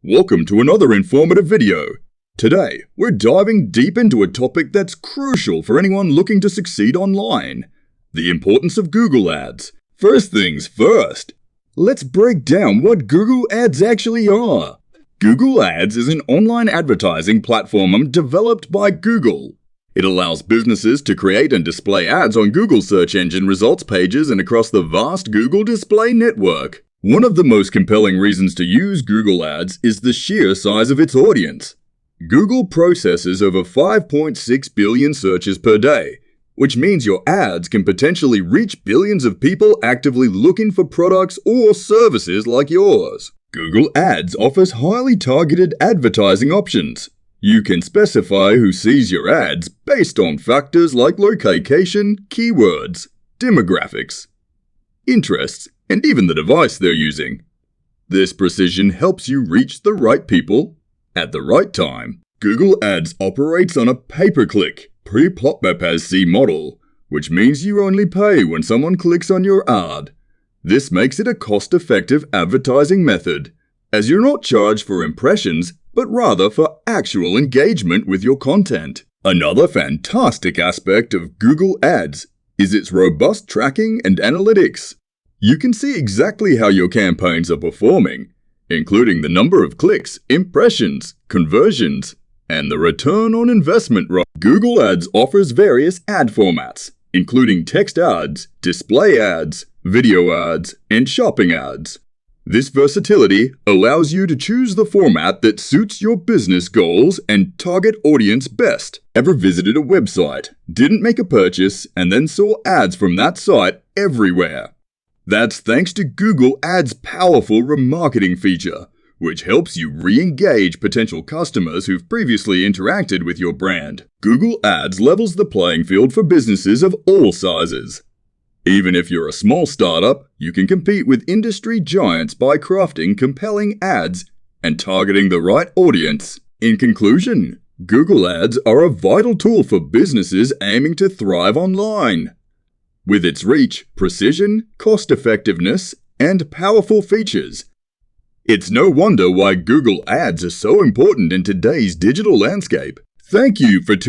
Welcome to another informative video. Today, we're diving deep into a topic that's crucial for anyone looking to succeed online: the importance of Google Ads. First things first, let's break down what Google Ads actually are. Google Ads is an online advertising platform developed by Google. It allows businesses to create and display ads on Google search engine results pages and across the vast Google display network. One of the most compelling reasons to use Google Ads is the sheer size of its audience. Google processes over 5.6 billion searches per day, which means your ads can potentially reach billions of people actively looking for products or services like yours. Google Ads offers highly targeted advertising options. You can specify who sees your ads based on factors like location, keywords, demographics, interests, and even the device they're using. This precision helps you reach the right people at the right time. Google Ads operates on a pay-per-click, pre-plot-by-pay model, which means you only pay when someone clicks on your ad. This makes it a cost-effective advertising method, as you're not charged for impressions, but rather for actual engagement with your content. Another fantastic aspect of Google Ads is its robust tracking and analytics. You can see exactly how your campaigns are performing, including the number of clicks, impressions, conversions, and the return on investment rate. Google Ads offers various ad formats, including text ads, display ads, video ads, and shopping ads. This versatility allows you to choose the format that suits your business goals and target audience best. Ever visited a website, didn't make a purchase, and then saw ads from that site everywhere? That's thanks to Google Ads' powerful remarketing feature, which helps you re-engage potential customers who've previously interacted with your brand. Google Ads levels the playing field for businesses of all sizes. Even if you're a small startup, you can compete with industry giants by crafting compelling ads and targeting the right audience. In conclusion, Google Ads are a vital tool for businesses aiming to thrive online. With its reach, precision, cost-effectiveness, and powerful features, it's no wonder why Google Ads are so important in today's digital landscape. Thank you for tuning in.